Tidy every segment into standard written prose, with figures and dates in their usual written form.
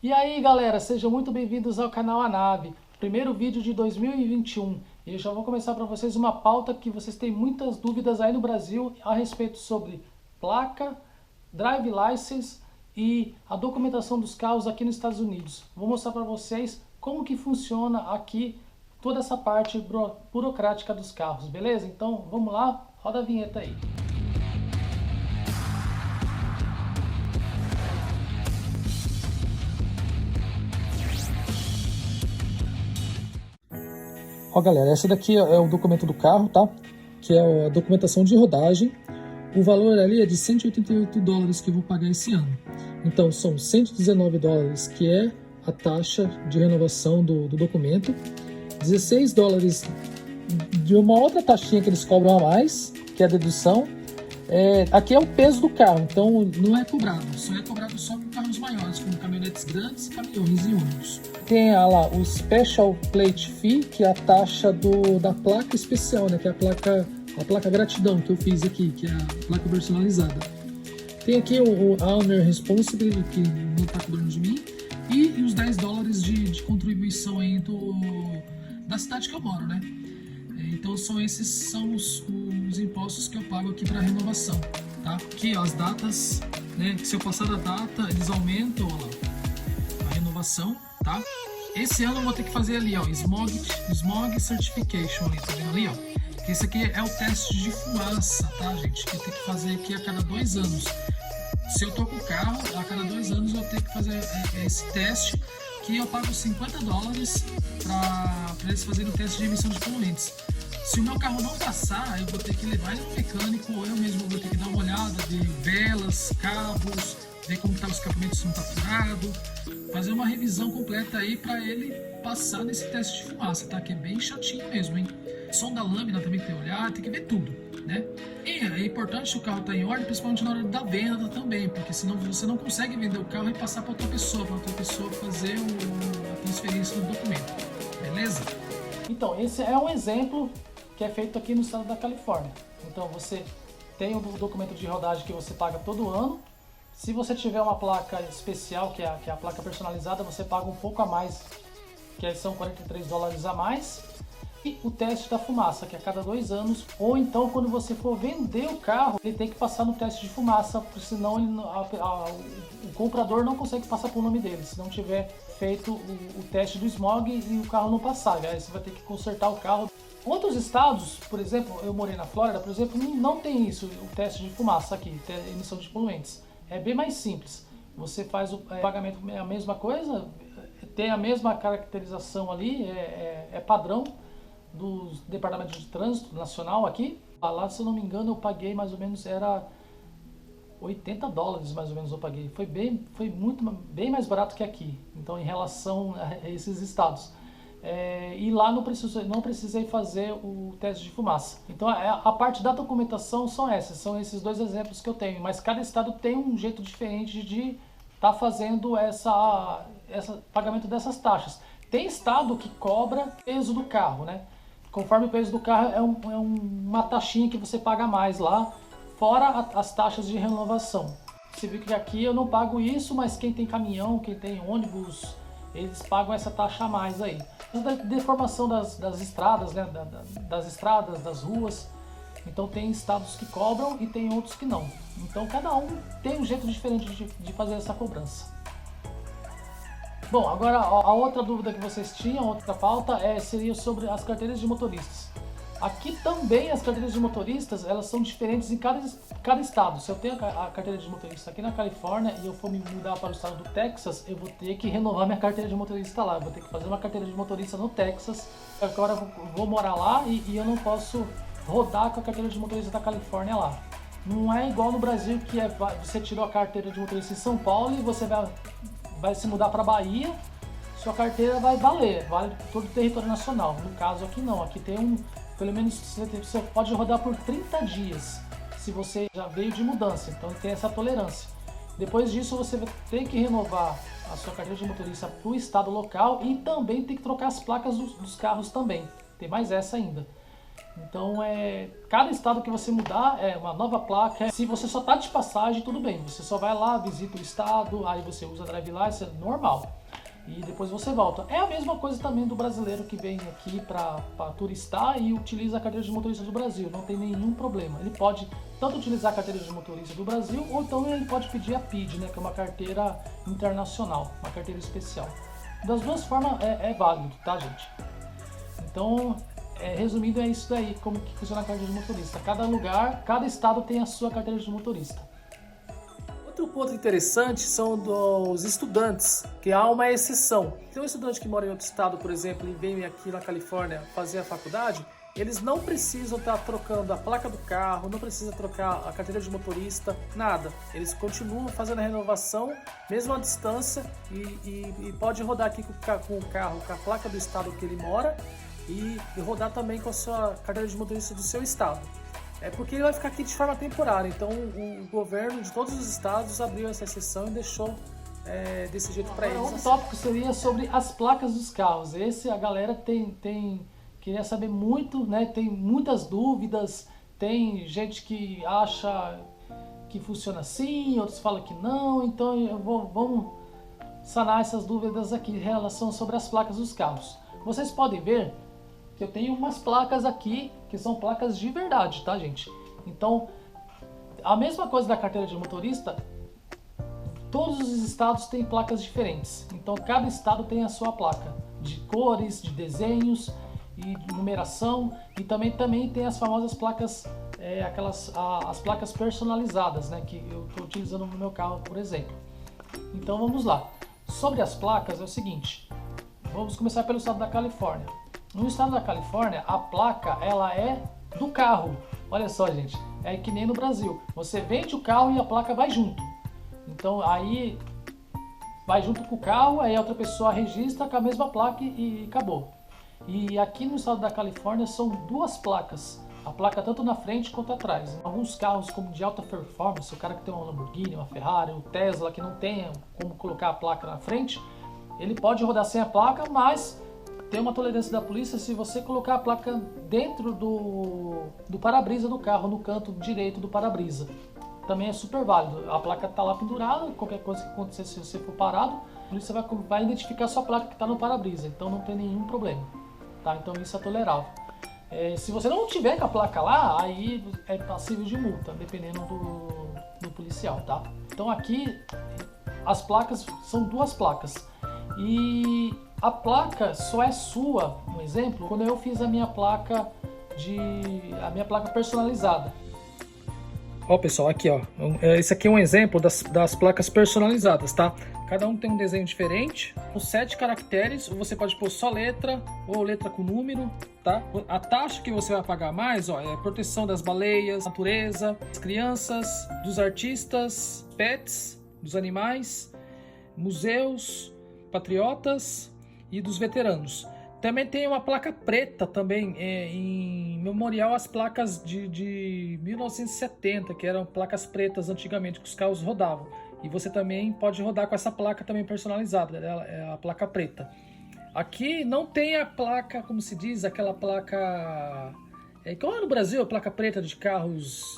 E aí galera, sejam muito bem-vindos ao canal A Nave, primeiro vídeo de 2021. E eu já vou começar para vocês uma pauta que vocês têm muitas dúvidas aí no Brasil a respeito sobre placa, drive license e a documentação dos carros aqui nos Estados Unidos. Vou mostrar para vocês como que funciona aqui toda essa parte burocrática dos carros, beleza? Então vamos lá, roda a vinheta aí. Ó galera, essa daqui é o documento do carro, tá? Que é a documentação de rodagem. O valor ali é de 188 dólares que eu vou pagar esse ano. Então são 119 dólares que é a taxa de renovação do documento. 16 dólares de uma outra taxinha que eles cobram a mais, que é a dedução. Aqui é o peso do carro, então não é cobrado. Só é cobrado só com carros maiores, como caminhonetes grandes, caminhões e ônibus. Tem lá o Special Plate Fee, que é a taxa da placa especial, né? Que é a placa gratidão que eu fiz aqui, que é a placa personalizada. Tem aqui o Owner Responsibility, que não está cobrando de mim, e os 10 dólares de contribuição aí da cidade que eu moro, né? Então esses são os impostos que eu pago aqui para renovação, tá? Aqui ó, as datas, né? Se eu passar da data, eles aumentam ó lá, a renovação, tá? Esse ano eu vou ter que fazer ali ó, Smog Certification, ali, tá vendo ali ó? Esse aqui é o teste de fumaça, tá gente? Que eu tenho que fazer aqui a cada 2 anos. Se eu tô com o carro, a cada 2 anos eu tenho que fazer esse teste, que eu pago 50 dólares para eles fazerem o teste de emissão de poluentes. Se o meu carro não passar, eu vou ter que levar ele no mecânico, ou eu mesmo vou ter que dar uma olhada de velas, cabos, ver como tá o escapamento, se não tá furado, fazer uma revisão completa aí para ele passar nesse teste de fumaça, tá? Que é bem chatinho mesmo, hein? Som da lâmina também tem que olhar, tem que ver tudo, né? E é importante o carro estar em ordem, principalmente na hora da venda também, porque senão você não consegue vender o carro e passar para outra pessoa fazer a transferência do documento, beleza? Então, esse é um exemplo que é feito aqui no estado da Califórnia. Então, você tem o documento de rodagem que você paga todo ano. Se você tiver uma placa especial, que é a placa personalizada, você paga um pouco a mais, que são 43 dólares a mais. E o teste da fumaça, que é a cada 2 anos, ou então quando você for vender o carro, ele tem que passar no teste de fumaça, porque senão o comprador não consegue passar por nome dele, se não tiver feito o teste do smog e o carro não passar, aí você vai ter que consertar o carro. Outros estados, por exemplo, eu morei na Flórida, por exemplo, não tem isso, o teste de fumaça aqui, emissão de poluentes. É bem mais simples, você faz o pagamento, é a mesma coisa, tem a mesma caracterização ali, é padrão do Departamento de Trânsito Nacional aqui. Lá, se eu não me engano, eu paguei mais ou menos, era 80 dólares mais ou menos eu paguei. Foi bem mais barato que aqui, então em relação a esses estados. E lá não precisei fazer o teste de fumaça. Então a parte da documentação são esses 2 exemplos que eu tenho, mas cada estado tem um jeito diferente de estar fazendo pagamento dessas taxas. Tem estado que cobra peso do carro, né? Conforme o peso do carro é uma taxinha que você paga mais lá, fora as taxas de renovação. Você viu que aqui eu não pago isso, mas quem tem caminhão, quem tem ônibus, eles pagam essa taxa a mais aí. Da deformação das estradas, né? Das estradas, das ruas. Então tem estados que cobram e tem outros que não. Então cada um tem um jeito diferente de fazer essa cobrança. Bom, agora a outra dúvida que vocês tinham, outra pauta, seria sobre as carteiras de motoristas. Aqui também as carteiras de motoristas, elas são diferentes em cada estado. Se eu tenho a carteira de motorista aqui na Califórnia e eu for me mudar para o estado do Texas, eu vou ter que renovar minha carteira de motorista lá. Eu vou ter que fazer uma carteira de motorista no Texas. Agora eu vou morar lá e eu não posso rodar com a carteira de motorista da Califórnia lá. Não é igual no Brasil, que você tirou a carteira de motorista em São Paulo e você vai se mudar para Bahia, sua carteira vai vale todo o território nacional. No caso aqui não, aqui tem pelo menos você pode rodar por 30 dias, se você já veio de mudança, então tem essa tolerância. Depois disso você vai ter que renovar a sua carteira de motorista para o estado local e também tem que trocar as placas dos carros também, tem mais essa ainda. Então, cada estado que você mudar é uma nova placa. Se você só tá de passagem, tudo bem. Você só vai lá, visita o estado, aí você usa a Drive License, normal. E depois você volta. É a mesma coisa também do brasileiro que vem aqui para turistar e utiliza a carteira de motorista do Brasil. Não tem nenhum problema. Ele pode tanto utilizar a carteira de motorista do Brasil, ou então ele pode pedir a PID, né, que é uma carteira internacional, uma carteira especial. Das duas formas é válido, tá, gente? Então, resumindo, é isso daí, como que funciona a carteira de motorista. Cada lugar, cada estado tem a sua carteira de motorista. Outro ponto interessante são dos estudantes, que há uma exceção. Tem um estudante que mora em outro estado, por exemplo, e vem aqui na Califórnia fazer a faculdade, eles não precisam estar trocando a placa do carro, não precisam trocar a carteira de motorista, nada. Eles continuam fazendo a renovação, mesmo à distância, e pode rodar aqui com o carro, com a placa do estado que ele mora, e rodar também com a sua carteira de motorista do seu estado. É porque ele vai ficar aqui de forma temporária, então o governo de todos os estados abriu essa exceção e deixou desse jeito para eles. Outro tópico seria sobre as placas dos carros. Esse a galera queria saber muito, né? Tem muitas dúvidas, tem gente que acha que funciona assim, outros falam que não, então vamos sanar essas dúvidas aqui em relação sobre as placas dos carros. Vocês podem ver que eu tenho umas placas aqui que são placas de verdade, tá, gente? Então, a mesma coisa da carteira de motorista, todos os estados têm placas diferentes. Então, cada estado tem a sua placa de cores, de desenhos e de numeração, e também tem as famosas placas, as placas personalizadas, né, que eu estou utilizando no meu carro, por exemplo. Então, vamos lá. Sobre as placas é o seguinte, vamos começar pelo estado da Califórnia. No estado da Califórnia, a placa ela é do carro. Olha só, gente, é que nem no Brasil. Você vende o carro e a placa vai junto. Então aí vai junto com o carro, aí a outra pessoa registra com a mesma placa e acabou. E aqui no estado da Califórnia são duas placas. A placa tanto na frente quanto atrás. Alguns carros como de alta performance, o cara que tem uma Lamborghini, uma Ferrari, um Tesla que não tem como colocar a placa na frente, ele pode rodar sem a placa, mas tem uma tolerância da polícia se você colocar a placa dentro do para-brisa do carro, no canto direito do para-brisa. Também é super válido. A placa está lá pendurada, qualquer coisa que acontecer se você for parado, a polícia vai identificar a sua placa que está no para-brisa, então não tem nenhum problema. Tá? Então isso é tolerável. Se você não tiver com a placa lá, aí é passível de multa, dependendo do policial, tá? Então aqui as placas são duas placas. E a placa só é sua, um exemplo, quando eu fiz a minha placa personalizada. Ó, pessoal, aqui, ó, esse aqui é um exemplo das placas personalizadas, tá? Cada um tem um desenho diferente, com 7 caracteres, você pode pôr só letra ou letra com número, tá? A taxa que você vai pagar mais, ó, é proteção das baleias, natureza, das crianças, dos artistas, pets, dos animais, museus, patriotas e dos veteranos. Também tem uma placa preta também, em memorial às placas de 1970, que eram placas pretas antigamente que os carros rodavam. E você também pode rodar com essa placa também personalizada, é a placa preta. Aqui não tem a placa, como se diz, aquela placa... igual é no Brasil, a placa preta de carros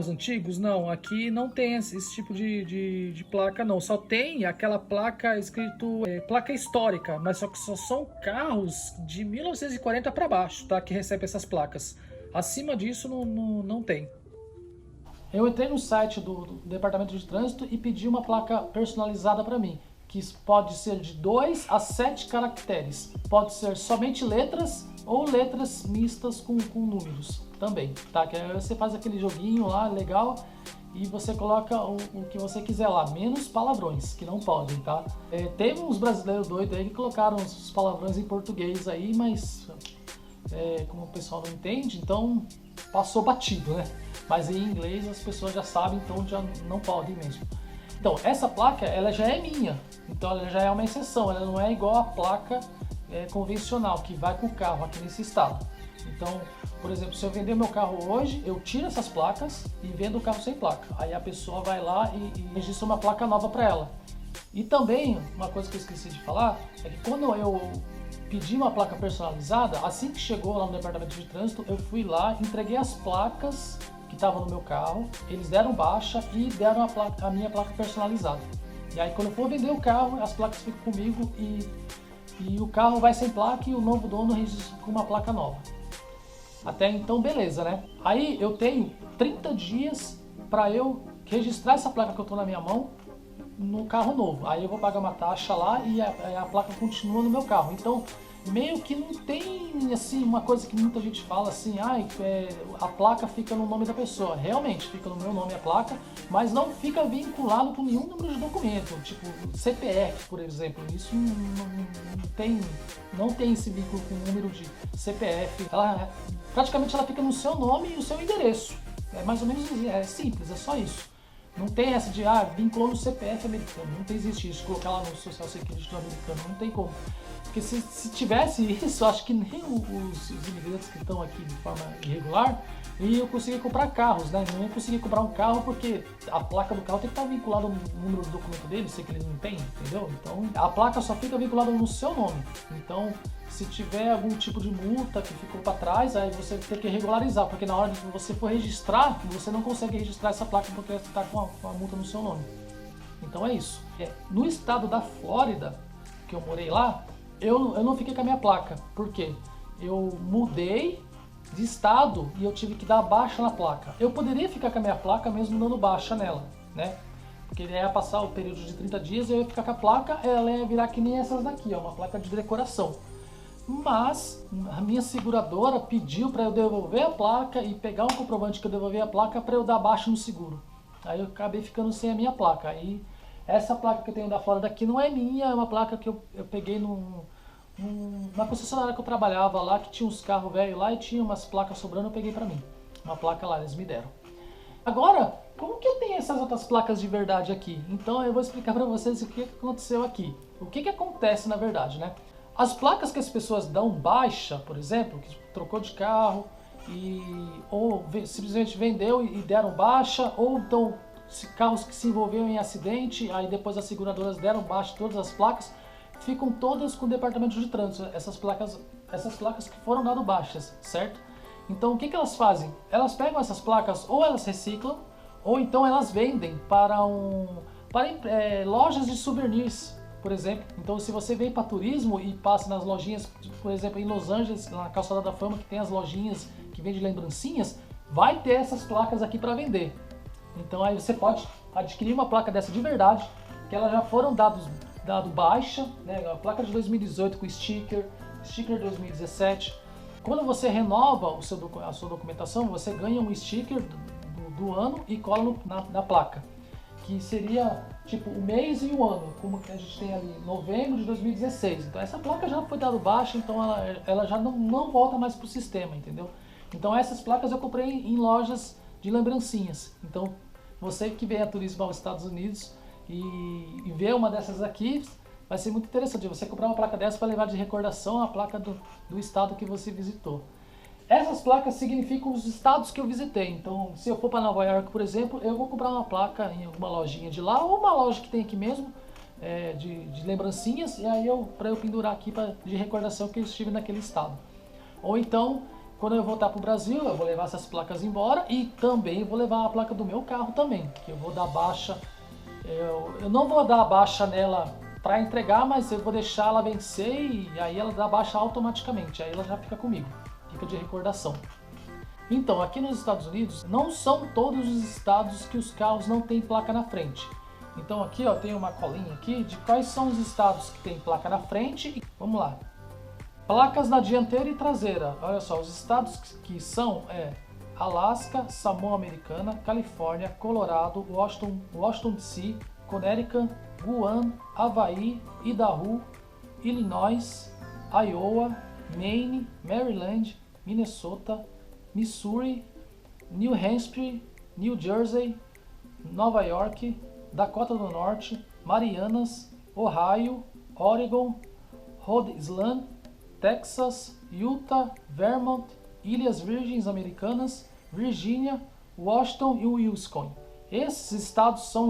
antigos, não. Aqui não tem esse tipo de placa, não. Só tem aquela placa escrito placa histórica, mas só que só são carros de 1940 para baixo, tá? Que recebem essas placas. Acima disso não tem. Eu entrei no site do Departamento de Trânsito e pedi uma placa personalizada para mim, que pode ser de 2 a 7 caracteres. Pode ser somente letras ou letras mistas com números também, tá? Que aí você faz aquele joguinho lá, legal, e você coloca o que você quiser lá, menos palavrões, que não podem, tá? Teve uns brasileiros doidos aí que colocaram os palavrões em português aí, mas como o pessoal não entende, então passou batido, né? Mas em inglês as pessoas já sabem, então já não podem mesmo. Então, essa placa, ela já é minha, então ela já é uma exceção, ela não é igual a placa convencional, que vai com o carro aqui nesse estado. Então, por exemplo, se eu vender meu carro hoje, eu tiro essas placas e vendo o carro sem placa. Aí a pessoa vai lá e registra uma placa nova para ela. E também, uma coisa que eu esqueci de falar, é que quando eu pedir uma placa personalizada, assim que chegou lá no departamento de trânsito, eu fui lá, entreguei as placas que estavam no meu carro, eles deram baixa e deram a minha placa personalizada. E aí quando eu for vender o carro, as placas ficam comigo e o carro vai sem placa e o novo dono registra com uma placa nova. Até então, beleza, né? Aí eu tenho 30 dias para eu registrar essa placa que eu tô na minha mão no carro novo. Aí eu vou pagar uma taxa lá e a placa continua no meu carro. Então, meio que não tem, assim, uma coisa que muita gente fala assim, a placa fica no nome da pessoa. Realmente, fica no meu nome a placa, mas não fica vinculado com nenhum número de documento, tipo CPF, por exemplo. Isso não tem esse vínculo com o número de CPF. Praticamente ela fica no seu nome e o seu endereço. É mais ou menos simples, é só isso. Não tem essa de, vinculou no CPF americano. Não existe isso, colocar lá no Social Security americano. Não tem como. Porque se tivesse isso, acho que nem os imigrantes que estão aqui de forma irregular iam conseguir comprar carros, né? Não iam conseguir comprar um carro porque a placa do carro tem que estar vinculada no número do documento dele, sei que ele não tem, entendeu? Então a placa só fica vinculada no seu nome. Então, se tiver algum tipo de multa que ficou para trás, aí você tem que regularizar, porque na hora que você for registrar, você não consegue registrar essa placa porque está com a multa no seu nome. Então é isso. No estado da Flórida, que eu morei lá, eu não fiquei com a minha placa. Por quê? Eu mudei de estado e eu tive que dar baixa na placa. Eu poderia ficar com a minha placa mesmo dando baixa nela, né? Porque ia passar o período de 30 dias e eu ia ficar com a placa, ela ia virar que nem essas daqui, ó, uma placa de decoração. Mas a minha seguradora pediu para eu devolver a placa e pegar um comprovante que eu devolvi a placa para eu dar baixa no seguro. Aí eu acabei ficando sem a minha placa. Aí essa placa que eu tenho da Flórida aqui não é minha, é uma placa que eu peguei numa concessionária que eu trabalhava lá, que tinha uns carros velhos lá e tinha umas placas sobrando, eu peguei para mim. Uma placa lá, eles me deram. Agora, como que eu tenho essas outras placas de verdade aqui? Então eu vou explicar para vocês o que aconteceu aqui. O que acontece na verdade, né? As placas que as pessoas dão baixa, por exemplo, que trocou de carro ou simplesmente vendeu e deram baixa, ou então carros que se envolveram em acidente, aí depois as seguradoras deram baixa todas as placas, ficam todas com o departamento de trânsito, essas placas que foram dadas baixas, certo? Então o que elas fazem? Elas pegam essas placas, ou elas reciclam, ou então elas vendem para lojas de souvenirs, por exemplo. Então se você vem para turismo e passa nas lojinhas, por exemplo, em Los Angeles, na Calçada da Fama, que tem as lojinhas que vendem lembrancinhas, vai ter essas placas aqui para vender. Então aí você pode adquirir uma placa dessa de verdade, que elas já foram dado baixa, né? A placa de 2018 com sticker 2017. Quando você renova a sua documentação, você ganha um sticker do ano e cola na placa, que seria tipo o mês e o ano, como que a gente tem ali, novembro de 2016. Então essa placa já foi dado baixa, então ela já não volta mais para o sistema, entendeu? Então essas placas eu comprei em lojas de lembrancinhas. Então você que vem a turismo aos Estados Unidos e vê uma dessas aqui, vai ser muito interessante você comprar uma placa dessa para levar de recordação a placa do estado que você visitou. Essas placas significam os estados que eu visitei. Então, se eu for para Nova York, por exemplo, eu vou comprar uma placa em alguma lojinha de lá, ou uma loja que tem aqui mesmo, de lembrancinhas, e aí para eu pendurar aqui de recordação que eu estive naquele estado. Ou então, quando eu voltar para o Brasil, eu vou levar essas placas embora e também vou levar a placa do meu carro também, que eu vou dar baixa. Eu não vou dar baixa nela para entregar, mas eu vou deixar ela vencer e aí ela dá baixa automaticamente, aí ela já fica comigo, fica de recordação. Então, aqui nos Estados Unidos, não são todos os estados que os carros não têm placa na frente. Então aqui ó, tem uma colinha aqui de quais são os estados que tem placa na frente. Vamos lá. Placas na dianteira e traseira. Olha só, os estados que são Alasca, Samoa Americana, Califórnia, Colorado, Washington DC, Connecticut, Guam, Havaí, Idaho, Illinois, Iowa, Maine, Maryland, Minnesota, Missouri, New Hampshire, New Jersey, Nova York, Dakota do Norte, Marianas, Ohio, Oregon, Rhode Island, Texas, Utah, Vermont, Ilhas Virgens Americanas, Virgínia, Washington e Wisconsin. Esses estados são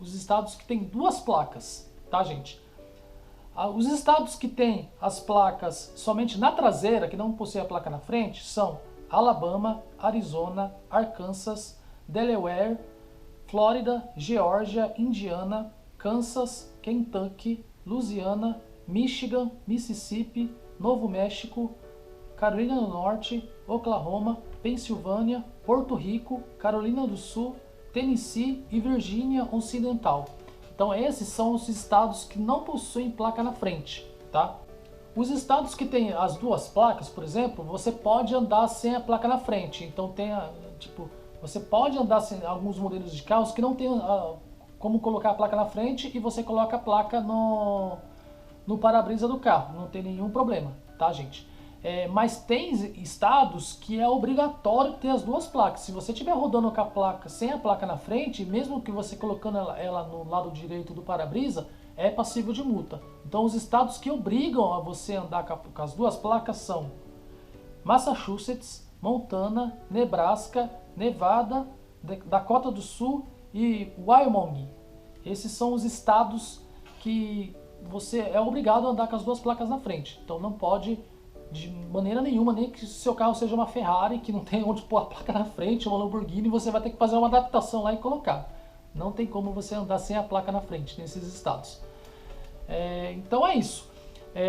os estados que têm duas placas, tá, gente? Os estados que têm as placas somente na traseira, que não possuem a placa na frente, são Alabama, Arizona, Arkansas, Delaware, Flórida, Geórgia, Indiana, Kansas, Kentucky, Louisiana, Michigan, Mississippi, Novo México, Carolina do Norte, Oklahoma, Pensilvânia, Porto Rico, Carolina do Sul, Tennessee e Virgínia Ocidental. Então esses são os estados que não possuem placa na frente, tá? Os estados que têm as duas placas, por exemplo, você pode andar sem a placa na frente. Então você pode andar sem alguns modelos de carros que não tem como colocar a placa na frente e você coloca a placa no para-brisa do carro, não tem nenhum problema, tá, gente? Mas tem estados que é obrigatório ter as duas placas. Se você estiver rodando com a placa sem a placa na frente, mesmo que você colocando ela no lado direito do para-brisa, é passível de multa. Então os estados que obrigam a você andar com as duas placas são Massachusetts, Montana, Nebraska, Nevada, Dakota do Sul e Wyoming. Esses são os estados que você é obrigado a andar com as duas placas na frente. Então não pode de maneira nenhuma, nem que seu carro seja uma Ferrari, que não tem onde pôr a placa na frente, ou uma Lamborghini, você vai ter que fazer uma adaptação lá e colocar. Não tem como você andar sem a placa na frente nesses estados. Então é isso.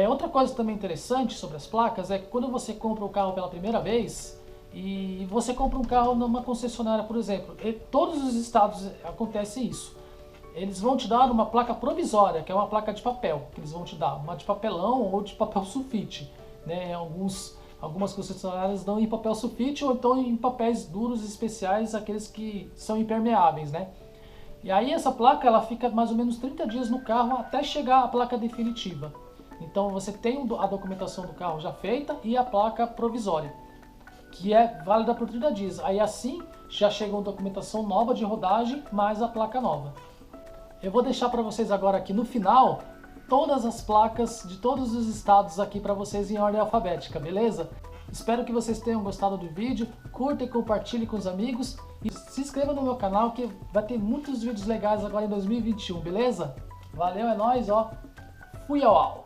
Outra coisa também interessante sobre as placas é que quando você compra o carro pela primeira vez e você compra um carro numa concessionária, por exemplo, todos os estados acontece isso. Eles vão te dar uma placa provisória, que é uma placa de papel, que eles vão te dar, uma de papelão ou de papel sulfite. Né? Algumas concessionárias dão em papel sulfite ou então em papéis duros especiais, aqueles que são impermeáveis, né? E aí essa placa ela fica mais ou menos 30 dias no carro até chegar a placa definitiva. Então você tem a documentação do carro já feita e a placa provisória, que é válida por 30 dias. Aí assim já chega uma documentação nova de rodagem mais a placa nova. Eu vou deixar para vocês agora aqui no final todas as placas de todos os estados aqui para vocês em ordem alfabética, beleza? Espero que vocês tenham gostado do vídeo, curta e compartilhe com os amigos e se inscreva no meu canal que vai ter muitos vídeos legais agora em 2021, beleza? Valeu, é nóis, ó. Fui ao!